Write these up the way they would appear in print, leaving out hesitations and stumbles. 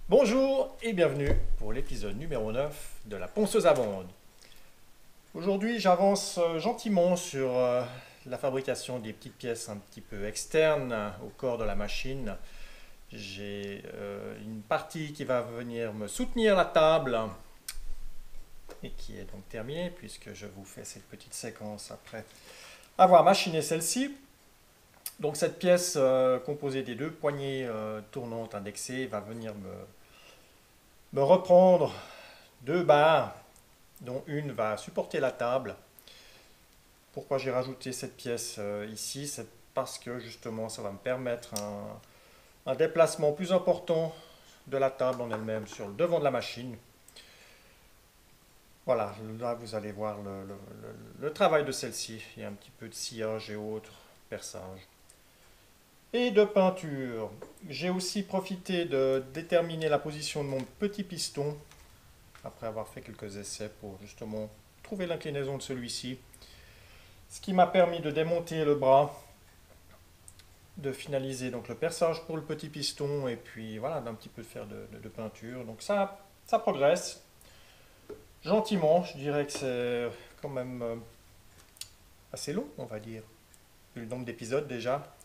Bonjour et bienvenue pour l'épisode numéro 9 de la ponceuse à bonde. Aujourd'hui, j'avance gentiment sur la fabrication des petites pièces un petit peu externes au corps de la machine. J'ai une partie qui va venir me soutenir la table et qui est donc terminée puisque je vous fais cette petite séquence après avoir machiné celle-ci. Donc cette pièce composée des deux poignées tournantes indexées va venir me reprendre deux barres dont une va supporter la table. Pourquoi j'ai rajouté cette pièce ici? C'est parce que justement ça va me permettre un déplacement plus important de la table en elle-même sur le devant de la machine. Voilà, là vous allez voir le travail de celle-ci. Il y a un petit peu de sciage et autres, perçage. Et de peinture. J'ai aussi profité de déterminer la position de mon petit piston, après avoir fait quelques essais pour justement trouver l'inclinaison de celui-ci. Ce qui m'a permis de démonter le bras, de finaliser donc le perçage pour le petit piston et puis voilà, d'un petit peu de faire de peinture. Donc ça progresse gentiment. Je dirais que c'est quand même assez long, on va dire, vu le nombre d'épisodes déjà.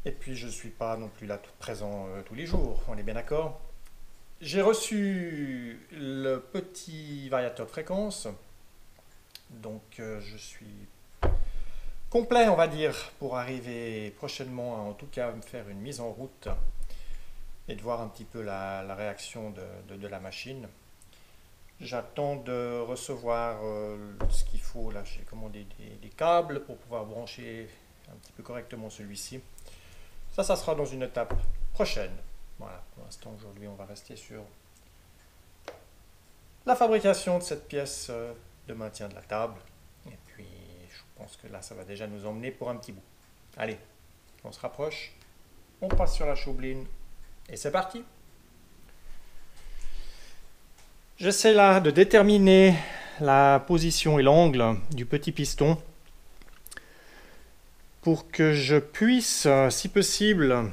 Et puis je ne suis pas non plus là tout présent tous les jours, on est bien d'accord. J'ai reçu le petit variateur de fréquence, donc je suis complet on va dire pour arriver prochainement à en tout cas me faire une mise en route et de voir un petit peu la réaction de la machine. J'attends de recevoir ce qu'il faut, là j'ai commandé des câbles pour pouvoir brancher un petit peu correctement celui-ci. Ça sera dans une étape prochaine. Voilà, pour l'instant, aujourd'hui, on va rester sur la fabrication de cette pièce de maintien de la table. Et puis, je pense que là, ça va déjà nous emmener pour un petit bout. Allez, on se rapproche, on passe sur la choubline, et c'est parti. J'essaie là de déterminer la position et l'angle du petit piston pour que je puisse, si possible,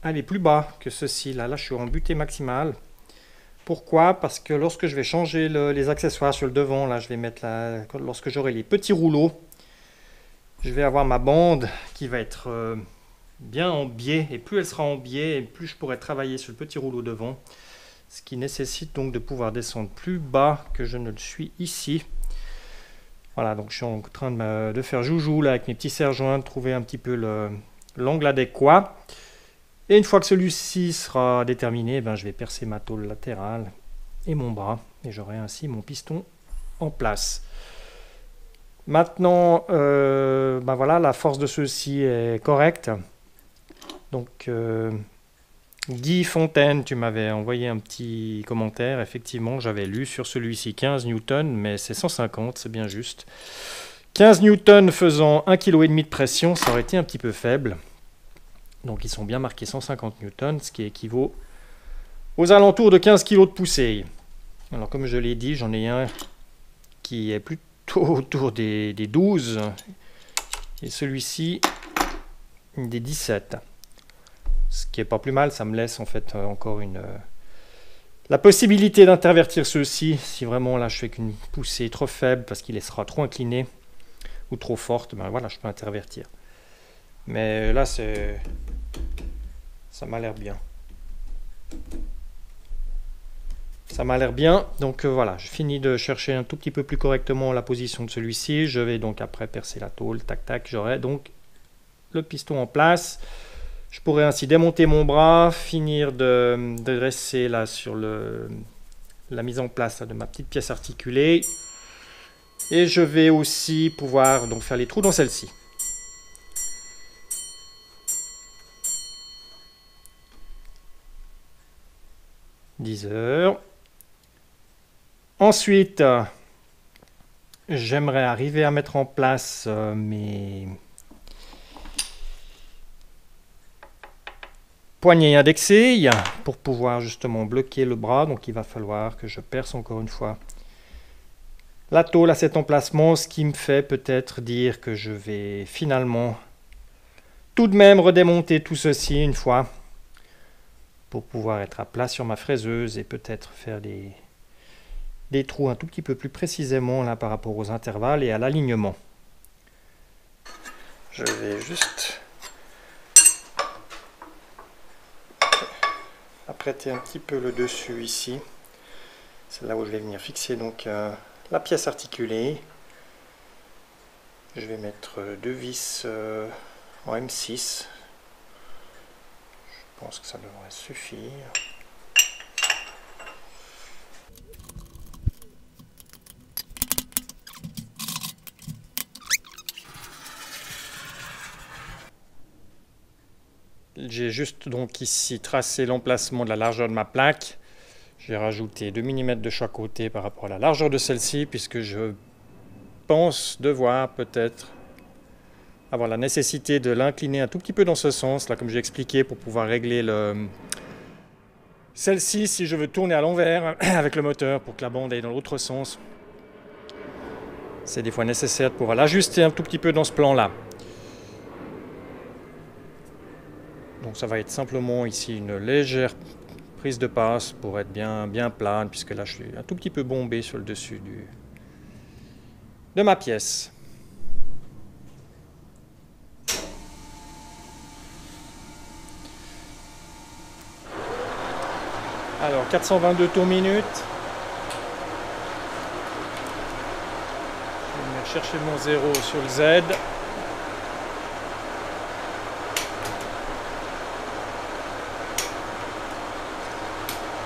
aller plus bas que ceci. Là, je suis en butée maximale. Pourquoi? Parce que lorsque je vais changer les accessoires sur le devant, là, je vais mettre lorsque j'aurai les petits rouleaux, je vais avoir ma bande qui va être bien en biais. Et plus elle sera en biais, et plus je pourrai travailler sur le petit rouleau devant. Ce qui nécessite donc de pouvoir descendre plus bas que je ne le suis ici. Voilà, donc je suis en train de faire joujou là avec mes petits serre-joints, de trouver un petit peu l'angle adéquat. Et une fois que celui-ci sera déterminé, je vais percer ma tôle latérale et mon bras. Et j'aurai ainsi mon piston en place. Maintenant, voilà, la force de ceci est correcte. Donc, Guy Fontaine, tu m'avais envoyé un petit commentaire. Effectivement, j'avais lu sur celui-ci 15 newtons, mais c'est 150, c'est bien juste. 15 newtons faisant 1,5 kg de pression, ça aurait été un petit peu faible. Donc ils sont bien marqués 150 newtons, ce qui équivaut aux alentours de 15 kg de poussée. Alors comme je l'ai dit, j'en ai un qui est plutôt autour des 12, et celui-ci des 17. Ce qui est pas plus mal, ça me laisse en fait encore la possibilité d'intervertir ceci si vraiment là je fais qu'une poussée trop faible parce qu'il sera trop incliné ou trop forte, voilà, je peux intervertir. Mais là ça m'a l'air bien. Ça m'a l'air bien, donc voilà, je finis de chercher un tout petit peu plus correctement la position de celui-ci. Je vais donc après percer la tôle, tac tac, j'aurai donc le piston en place. Je pourrais ainsi démonter mon bras, finir de dresser là sur la mise en place là, de ma petite pièce articulée. Et je vais aussi pouvoir donc faire les trous dans celle-ci. « 10 heures. Ensuite, j'aimerais arriver à mettre en place mes poignée indexée pour pouvoir justement bloquer le bras. Donc il va falloir que je perce encore une fois la tôle à cet emplacement, ce qui me fait peut-être dire que je vais finalement tout de même redémonter tout ceci une fois pour pouvoir être à plat sur ma fraiseuse et peut-être faire des trous un tout petit peu plus précisément là par rapport aux intervalles et à l'alignement. Je vais juste apprêter un petit peu le dessus ici. C'est là où je vais venir fixer donc la pièce articulée. Je vais mettre 2 vis en M6. Je pense que ça devrait suffire. J'ai juste donc ici tracé l'emplacement de la largeur de ma plaque. J'ai rajouté 2 mm de chaque côté par rapport à la largeur de celle-ci, puisque je pense devoir peut-être avoir la nécessité de l'incliner un tout petit peu dans ce sens, là comme j'ai expliqué, pour pouvoir régler celle-ci si je veux tourner à l'envers avec le moteur pour que la bande aille dans l'autre sens. C'est des fois nécessaire de pouvoir l'ajuster un tout petit peu dans ce plan-là. Donc ça va être simplement ici une légère prise de passe pour être bien plane, puisque là je suis un tout petit peu bombé sur le dessus de ma pièce. Alors 422 tours minute. Je vais venir chercher mon 0 sur le Z.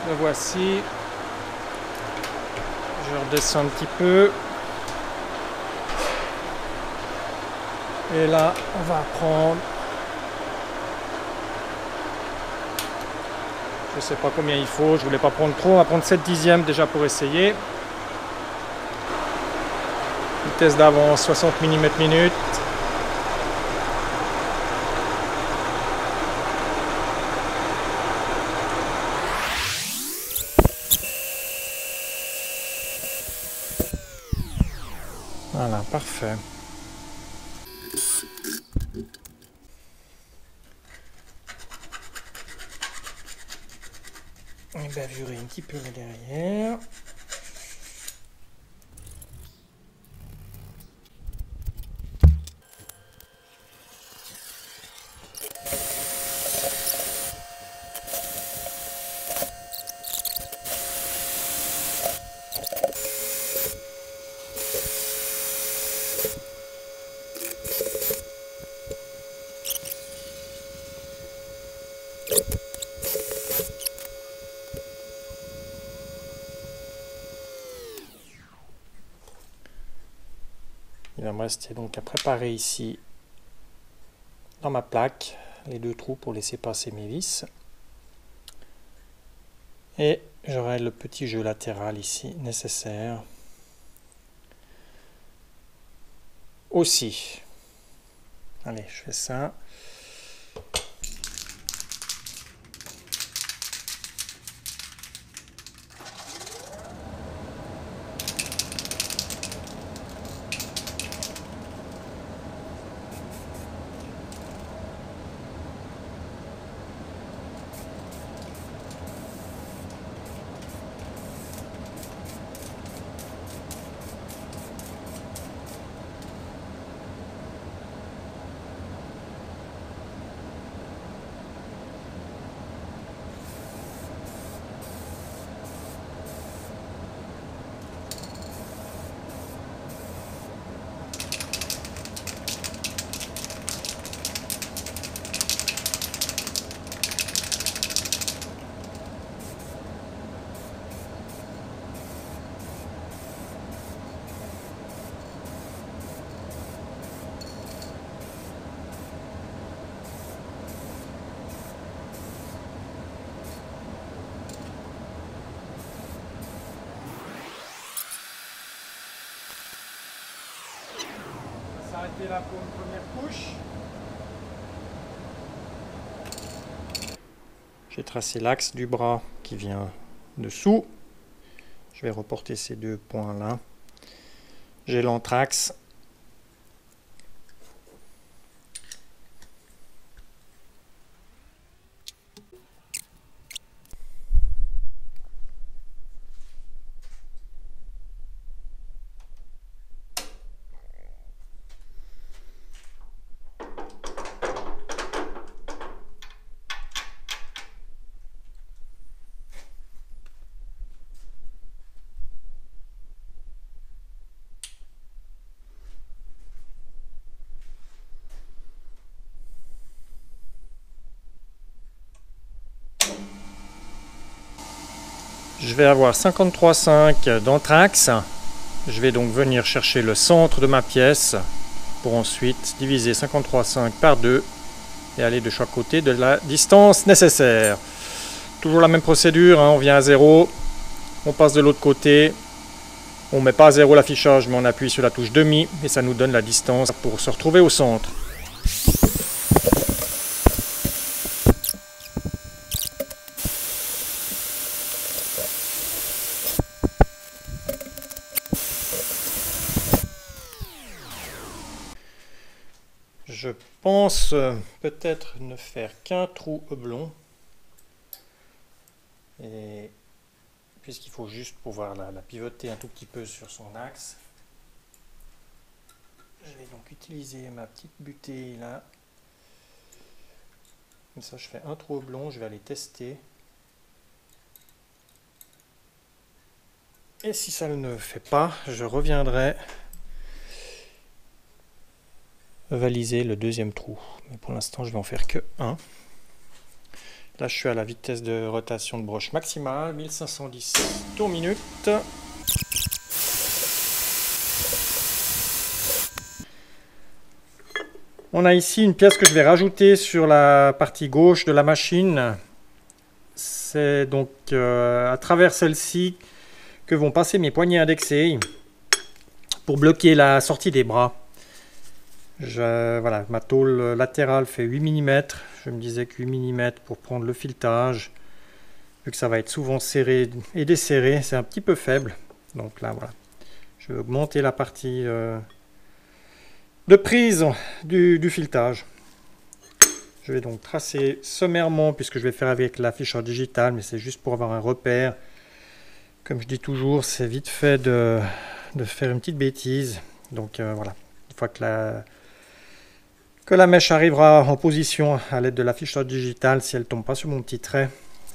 Le voici. Je redescends un petit peu. Et là, on va prendre... Je ne sais pas combien il faut, je voulais pas prendre trop, on va prendre 7 dixièmes déjà pour essayer. Vitesse d'avance 60 mm minute. Voilà, parfait. Et bavurer un petit peu là derrière. Il va me rester donc à préparer ici dans ma plaque les 2 trous pour laisser passer mes vis. Et j'aurai le petit jeu latéral ici nécessaire aussi. Allez, je fais ça. S'arrêter là pour une première couche. J'ai tracé l'axe du bras qui vient dessous. Je vais reporter ces 2 points là. J'ai l'anthrax. je vais avoir 53,5 d'anthrax. Je vais donc venir chercher le centre de ma pièce pour ensuite diviser 53,5 par 2 et aller de chaque côté de la distance nécessaire. Toujours la même procédure, hein, on vient à 0, on passe de l'autre côté, on ne met pas à 0 l'affichage mais on appuie sur la touche demi et ça nous donne la distance pour se retrouver au centre. Je pense peut-être ne faire qu'un trou oblong, et puisqu'il faut juste pouvoir la pivoter un tout petit peu sur son axe. Je vais donc utiliser ma petite butée là. Comme ça je fais un trou oblong, je vais aller tester. Et si ça ne fait pas, je reviendrai valiser le deuxième trou. Mais pour l'instant, je vais en faire que un. Là, je suis à la vitesse de rotation de broche maximale, 1510 tours minute. On a ici une pièce que je vais rajouter sur la partie gauche de la machine. C'est donc à travers celle-ci que vont passer mes poignées indexées pour bloquer la sortie des bras. Voilà, ma tôle latérale fait 8 mm. Je me disais que 8 mm pour prendre le filetage, vu que ça va être souvent serré et desserré, c'est un petit peu faible. Donc là, voilà, je vais augmenter la partie de prise du filetage. Je vais donc tracer sommairement, puisque je vais faire avec l'afficheur digital, mais c'est juste pour avoir un repère. Comme je dis toujours, c'est vite fait de faire une petite bêtise. Donc voilà, une fois que la mèche arrivera en position à l'aide de l'afficheur digital, si elle ne tombe pas sur mon petit trait,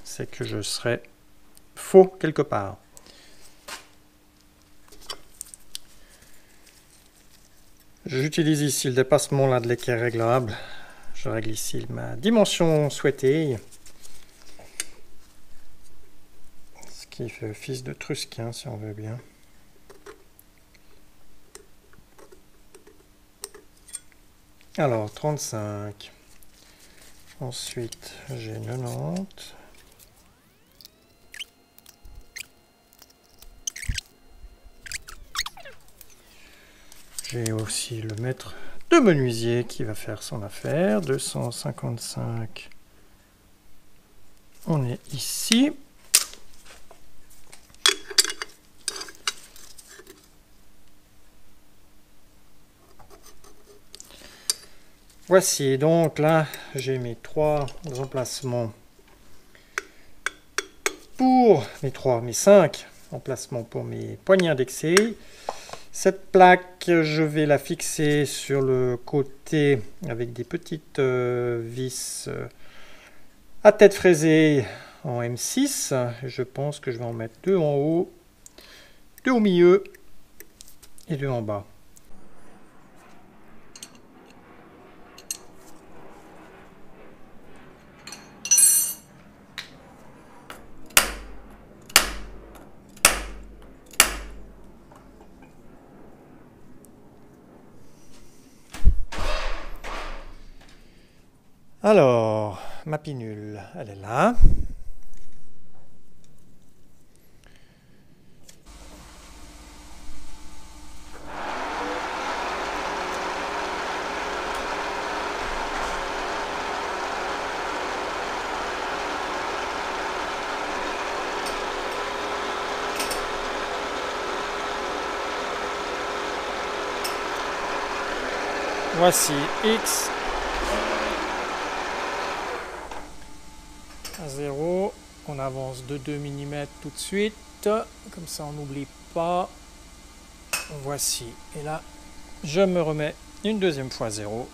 c'est que je serai faux quelque part. J'utilise ici le dépassement là, de l'équerre réglable. Je règle ici ma dimension souhaitée. Ce qui fait office de trusquin si on veut bien. Alors 35. Ensuite j'ai 90. J'ai aussi le mètre de menuisier qui va faire son affaire. 255. On est ici. Voici, donc là j'ai mes 3 emplacements pour mes 5 emplacements pour mes poignées indexées. Cette plaque, je vais la fixer sur le côté avec des petites vis à tête fraisée en M6. Je pense que je vais en mettre 2 en haut, 2 au milieu et 2 en bas. Alors, ma pinule, elle est là. Voici X à 0. On avance de 2 mm tout de suite. Comme ça, on n'oublie pas. Voici. Et là, je me remets une deuxième fois 0.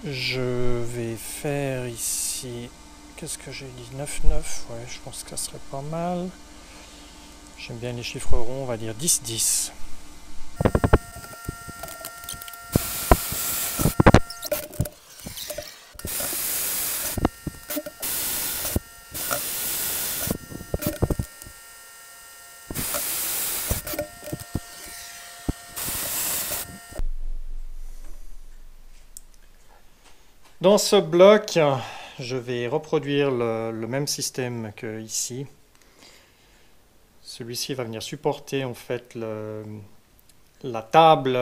Je vais faire ici... Qu'est-ce que j'ai dit? 9, 9. Ouais, je pense que ça serait pas mal. J'aime bien les chiffres ronds. On va dire 10, 10. Dans ce bloc, je vais reproduire le même système que ici. Celui-ci va venir supporter en fait la table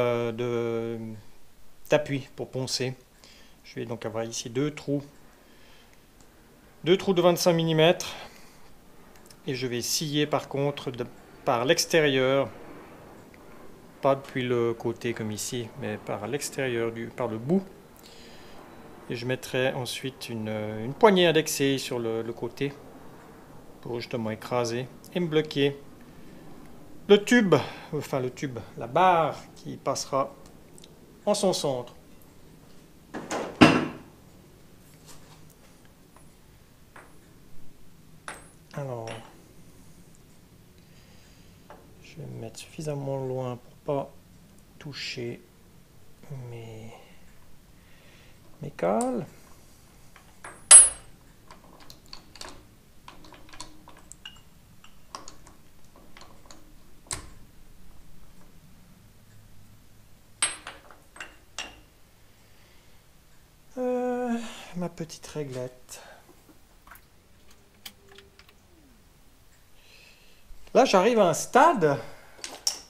d'appui pour poncer. Je vais donc avoir ici deux trous de 25 mm et je vais scier par contre par l'extérieur, pas depuis le côté comme ici, mais par l'extérieur, par le bout. Et je mettrai ensuite une poignée indexée sur le côté pour justement écraser et me bloquer le tube, la barre qui passera en son centre. Alors, je vais me mettre suffisamment loin pour pas toucher mes cales. Ma petite réglette. Là, j'arrive à un stade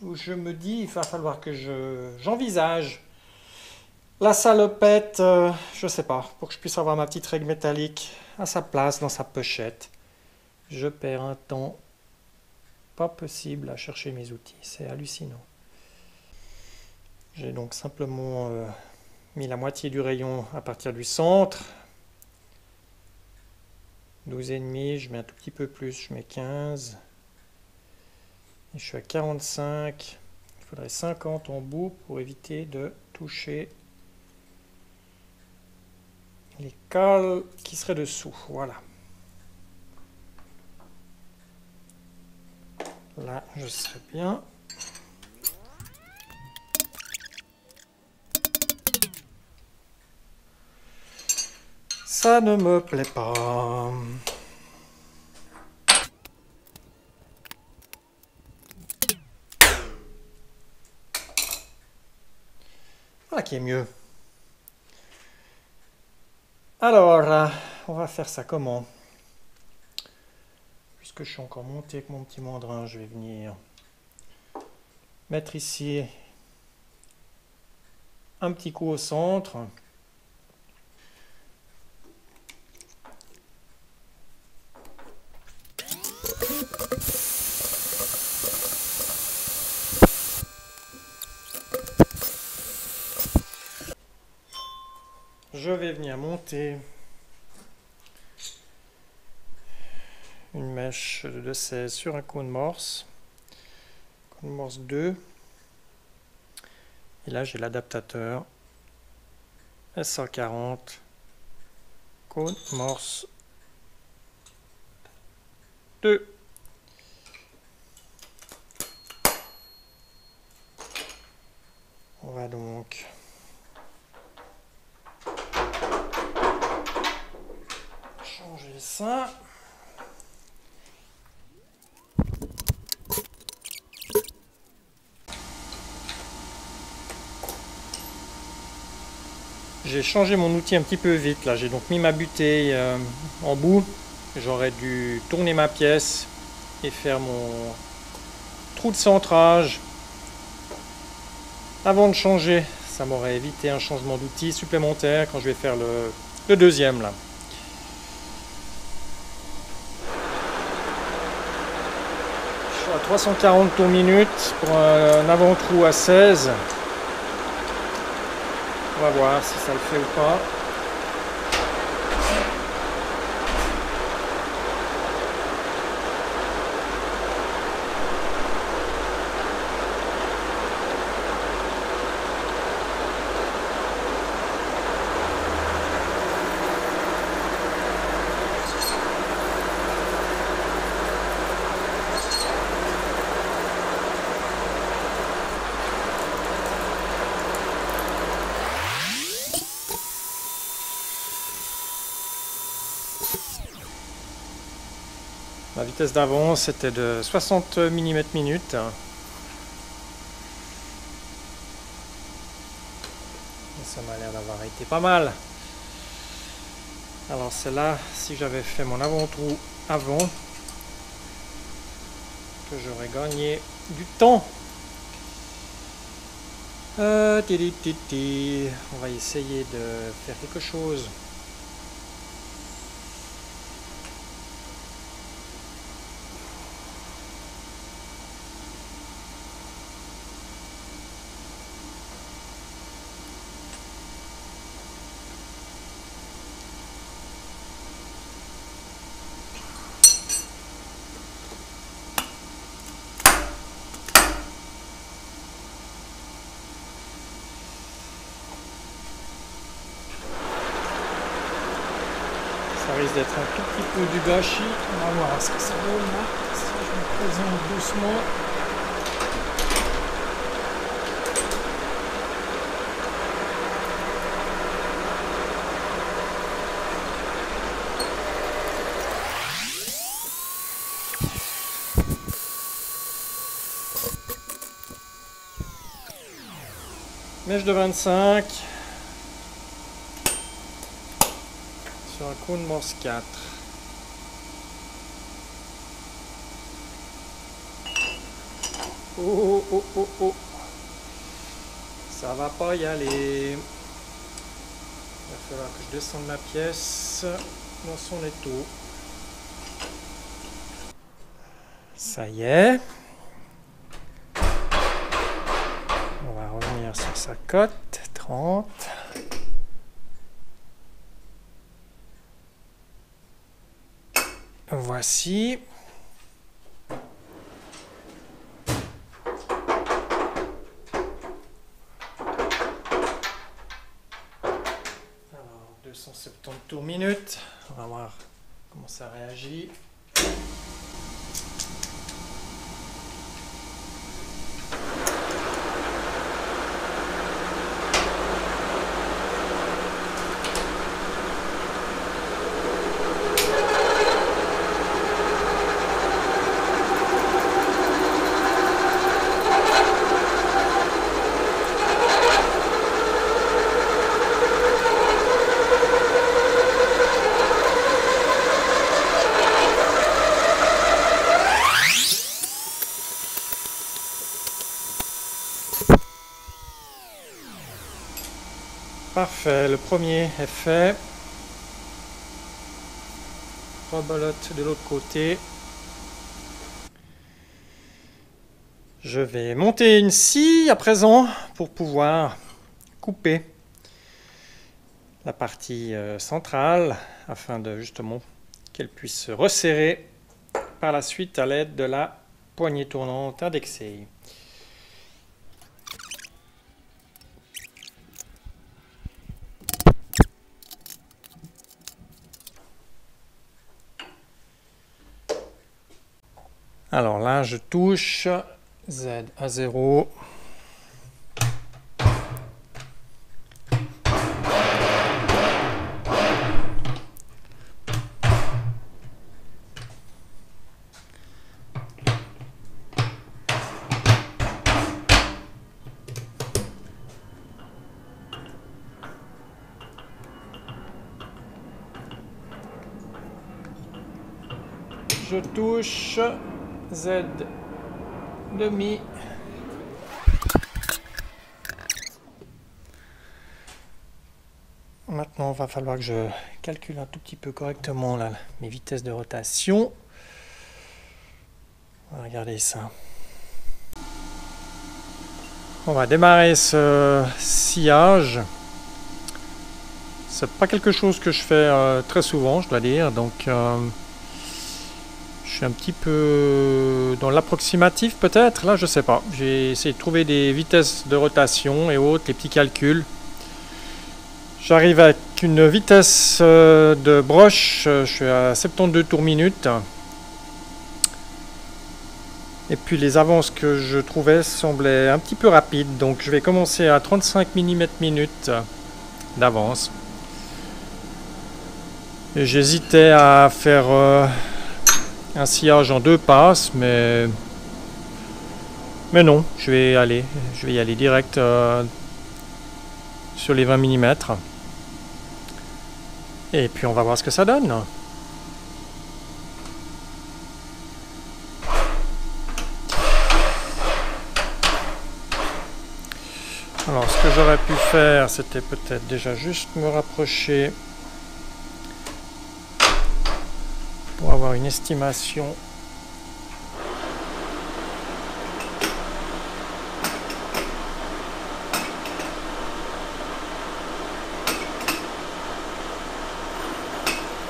où je me dis, il va falloir que j'envisage la salopette, je sais pas, pour que je puisse avoir ma petite règle métallique à sa place dans sa pochette. Je perds un temps pas possible à chercher mes outils, c'est hallucinant. J'ai donc simplement mis la moitié du rayon à partir du centre. 12,5, je mets un tout petit peu plus, je mets 15. Et je suis à 45. Il faudrait 50 en bout pour éviter de toucher les cales qui seraient dessous. Voilà. Là, je serai bien. Ça ne me plaît pas. Voilà qui est mieux. Alors, on va faire ça comment? Puisque je suis encore monté avec mon petit mandrin, je vais venir mettre ici un petit coup au centre. Je vais venir monter une mèche de 2/16 sur un cône morse 2. Et là j'ai l'adaptateur S140 cône morse 2. On va donc changer ça. J'ai changé mon outil un petit peu vite là, j'ai donc mis ma butée en bout. J'aurais dû tourner ma pièce et faire mon trou de centrage avant de changer. Ça m'aurait évité un changement d'outil supplémentaire quand je vais faire le deuxième là. Je suis à 340 tours minute pour un avant-trou à 16. On va voir si ça le fait ou pas. La vitesse d'avance était de 60 mm minute. Ça m'a l'air d'avoir été pas mal. Alors c'est là, si j'avais fait mon avant-trou avant, que j'aurais gagné du temps. On va essayer de faire quelque chose. Ça risque d'être un tout petit peu du gâchis. On va voir ce que ça donne là. Si je me présente doucement. Mèche de 25. Sur un coup de morse 4. Oh oh oh oh. Ça va pas y aller. Il va falloir que je descende la pièce dans son étau. Ça y est. On va revenir sur sa cote. 30. Voici. Alors, 270 tours minutes. On va voir comment ça réagit. Parfait, le premier est fait. Rebolote de l'autre côté. Je vais monter une scie à présent pour pouvoir couper la partie centrale afin de justement qu'elle puisse se resserrer par la suite à l'aide de la poignée tournante indexée. Alors là, je touche Z à 0. Je touche Z demi. Maintenant, il va falloir que je calcule un tout petit peu correctement là, mes vitesses de rotation. On va regarder ça. On va démarrer ce sciage. C'est pas quelque chose que je fais très souvent, je dois dire. Donc, je suis un petit peu dans l'approximatif peut-être. Là, je sais pas. J'ai essayé de trouver des vitesses de rotation et autres, les petits calculs. J'arrive avec une vitesse de broche, je suis à 72 tours minute. Et puis les avances que je trouvais semblaient un petit peu rapides, donc je vais commencer à 35 mm minute d'avance. J'hésitais à faire un sciage en 2 passes, mais non, je vais y aller direct sur les 20 mm. Et puis on va voir ce que ça donne. Alors ce que j'aurais pu faire, c'était peut-être déjà juste me rapprocher pour avoir une estimation.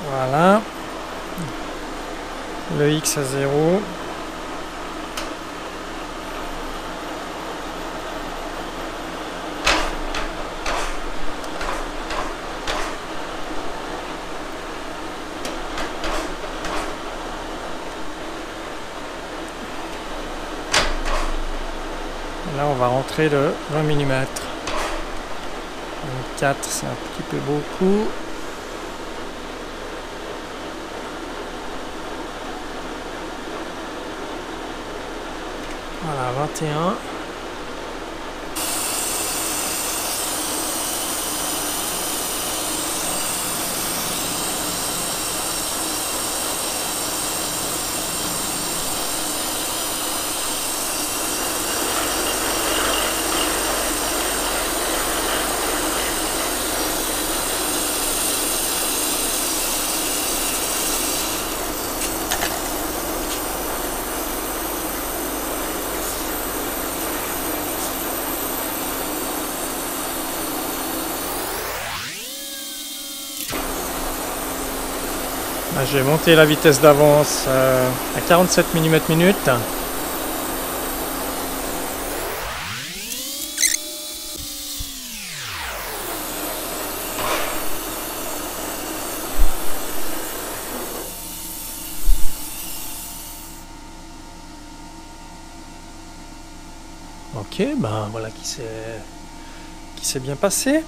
Voilà. Le X à 0. Là, on va rentrer le 20 mm. 24, c'est un petit peu beaucoup. Voilà, 21. J'ai monté la vitesse d'avance à 47 mm/min. Ok, ben voilà qui s'est bien passé.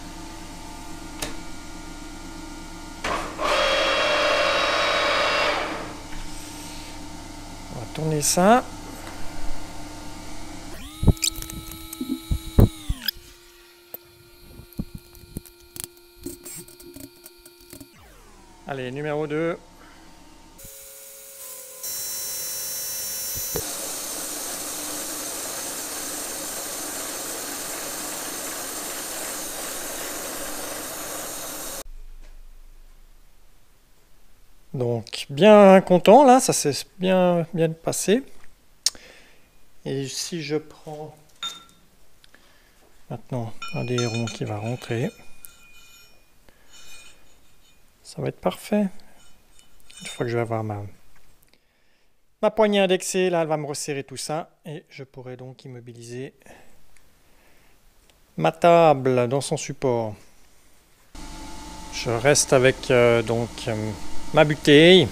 On va tourner ça. Allez, numéro 2. Donc bien content là, ça s'est bien passé. Et si je prends maintenant un des ronds qui va rentrer, ça va être parfait. Une fois que je vais avoir ma poignée indexée, là elle va me resserrer tout ça et je pourrai donc immobiliser ma table dans son support. Je reste avec ma bouteille.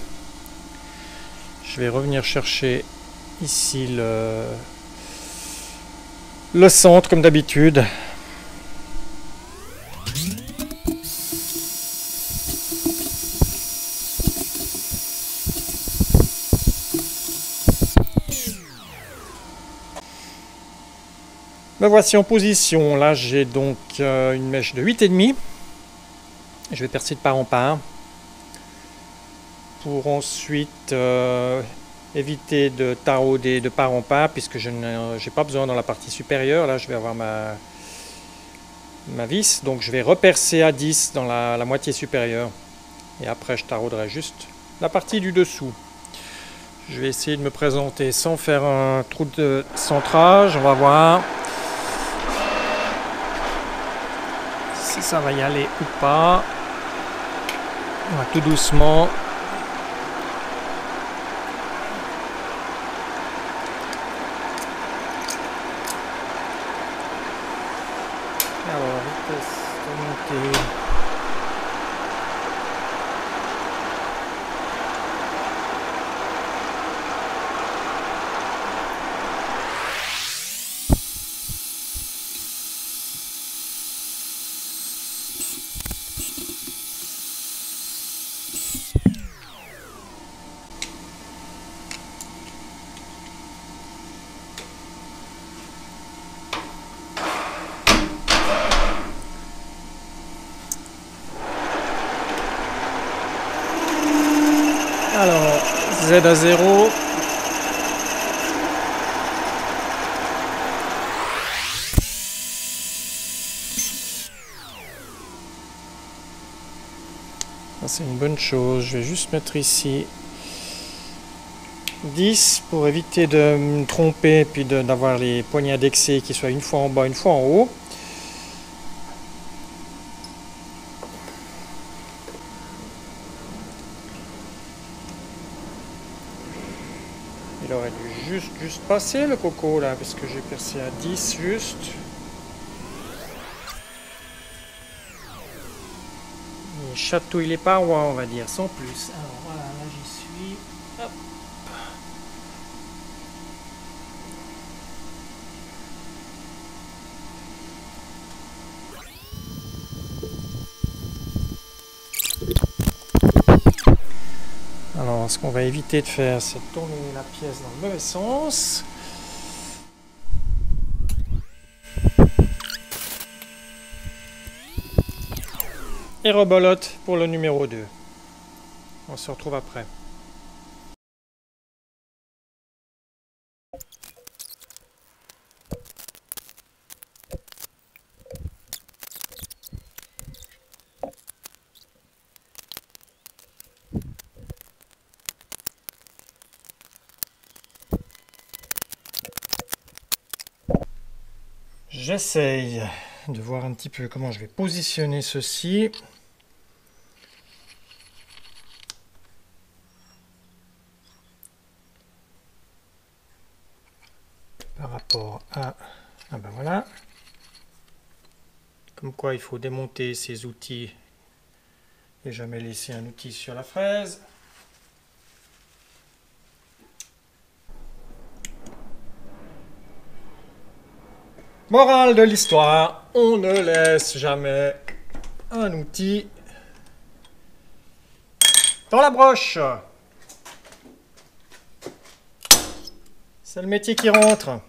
Je vais revenir chercher ici le centre comme d'habitude. Me voici en position. Là j'ai donc une mèche de 8,5. Je vais percer de part en part pour ensuite éviter de tarauder de part en part, puisque je n'ai pas besoin dans la partie supérieure. Là je vais avoir ma vis, donc je vais repercer à 10 dans la moitié supérieure et après je tarauderai juste la partie du dessous. Je vais essayer de me présenter sans faire un trou de centrage. On va voir si ça va y aller ou pas. On va tout doucement. Alors, vitesse de montée. Z à 0. C'est une bonne chose. Je vais juste mettre ici 10 pour éviter de me tromper et puis d'avoir les poignées indexées qui soient une fois en bas, une fois en haut. Il aurait dû juste passer le coco là, parce que j'ai percé à 10 juste. Il chatouille les parois, on va dire, sans plus. Alors voilà, là j'y suis. Hop. Alors, ce qu'on va éviter de faire, c'est de tourner la pièce dans le mauvais sens. Et rebolote pour le numéro 2. On se retrouve après. J'essaye de voir un petit peu comment je vais positionner ceci. Par rapport à... Ah ben voilà. Comme quoi il faut démonter ces outils et jamais laisser un outil sur la fraise. Morale de l'histoire, on ne laisse jamais un outil dans la broche. C'est le métier qui rentre.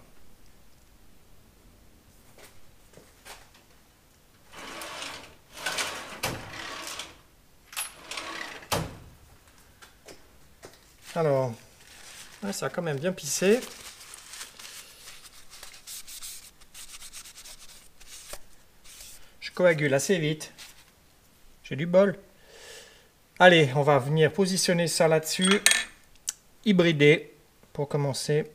Alors, ouais, ça a quand même bien pissé. Je coagule assez vite. J'ai du bol. Allez, on va venir positionner ça là-dessus. Hybrider pour commencer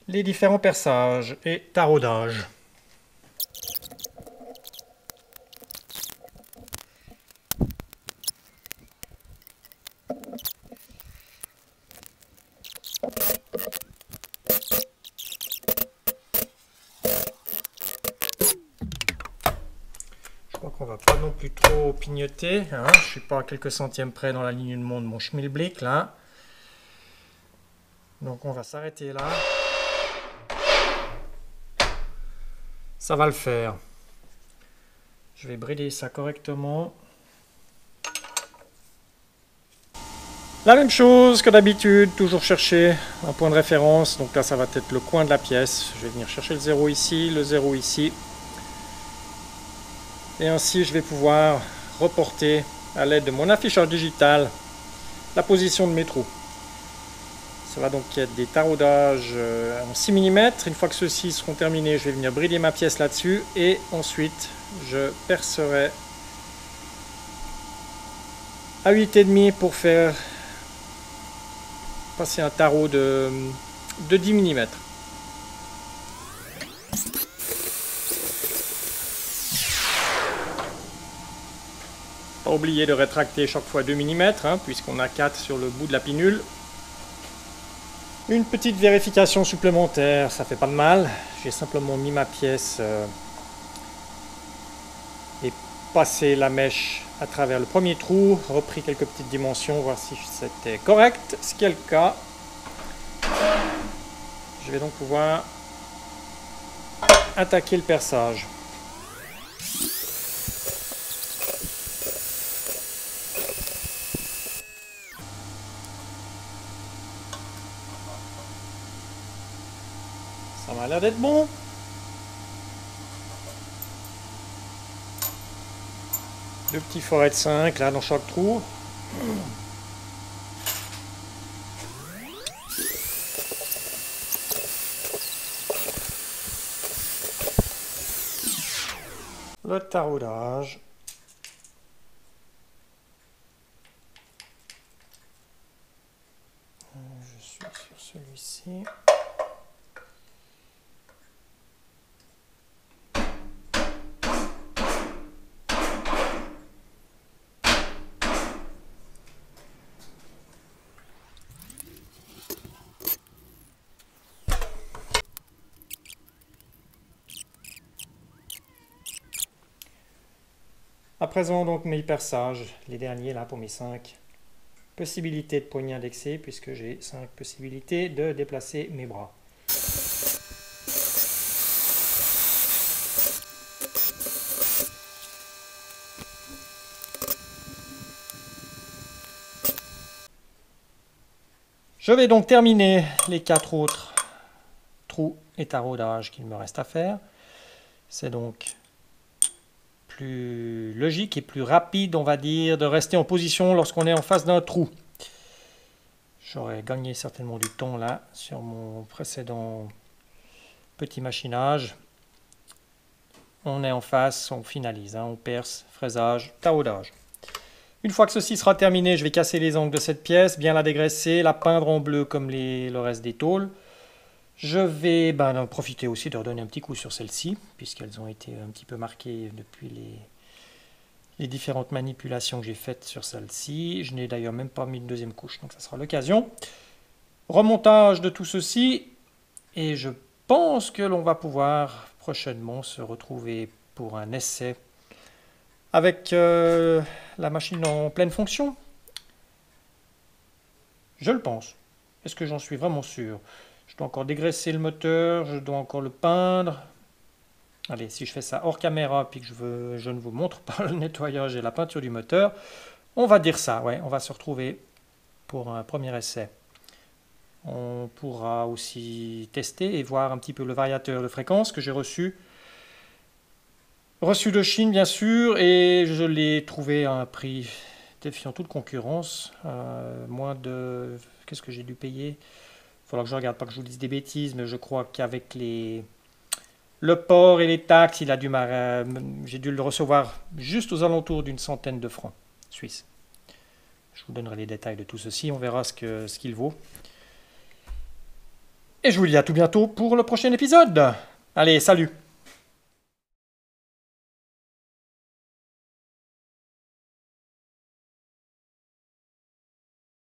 les différents perçages et taraudages. Je crois qu'on va pas non plus trop pignoter, hein. Je suis pas à quelques centièmes près dans la ligne de mon schmilblick là. Donc on va s'arrêter là. Ça va le faire. Je vais brider ça correctement. La même chose que d'habitude, toujours chercher un point de référence. Donc là ça va être le coin de la pièce. Je vais venir chercher le 0 ici, le 0 ici. Et ainsi je vais pouvoir reporter à l'aide de mon afficheur digital la position de mes trous. Ça va donc être des taraudages en 6 mm. Une fois que ceux-ci seront terminés, je vais venir brider ma pièce là-dessus. Et ensuite, je percerai à 8,5 pour faire passer un tarot de 10 mm. Pas oublier de rétracter chaque fois 2 mm, hein, puisqu'on a 4 sur le bout de la pinule. Une petite vérification supplémentaire, ça fait pas de mal. J'ai simplement mis ma pièce et passé la mèche à travers le premier trou, repris quelques petites dimensions, voir si c'était correct, ce qui est le cas. Je vais donc pouvoir attaquer le perçage. Ça m'a l'air d'être bon. Deux petits forêts de 5 là dans chaque trou. le taraudage. Je suis sur celui-ci. À présent, donc mes perçages, les derniers là pour mes 5 possibilités de poignée indexée, puisque j'ai 5 possibilités de déplacer mes bras. Je vais donc terminer les 4 autres trous et taraudages qu'il me reste à faire. C'est donc plus logique et plus rapide, on va dire, de rester en position lorsqu'on est en face d'un trou. J'aurais gagné certainement du temps là sur mon précédent petit machinage. On est en face, on finalise, hein, on perce, fraisage, taraudage. Une fois que ceci sera terminé, je vais casser les angles de cette pièce, bien la dégraisser, la peindre en bleu comme le reste des tôles. Je vais en profiter aussi de redonner un petit coup sur celles-ci, puisqu'elles ont été un petit peu marquées depuis les différentes manipulations que j'ai faites sur celle-ci. Je n'ai d'ailleurs même pas mis une deuxième couche, donc ça sera l'occasion. Remontage de tout ceci, et je pense que l'on va pouvoir prochainement se retrouver pour un essai avec la machine en pleine fonction. Je le pense. Est-ce que j'en suis vraiment sûr? Je dois encore dégraisser le moteur, je dois encore le peindre. Allez, si je fais ça hors caméra, puis que je ne vous montre pas le nettoyage et la peinture du moteur, on va dire ça, ouais, on va se retrouver pour un premier essai. On pourra aussi tester et voir un petit peu le variateur de fréquence que j'ai reçu de Chine, bien sûr, et je l'ai trouvé à un prix défiant toute concurrence, moins de... Qu'est-ce que j'ai dû payer? Il faudra que je regarde, pas que je vous dise des bêtises, mais je crois qu'avec le port et les taxes, j'ai dû le recevoir juste aux alentours d'une centaine de francs suisses. Je vous donnerai les détails de tout ceci, on verra ce qu'il vaut. Et je vous dis à tout bientôt pour le prochain épisode. Allez, salut!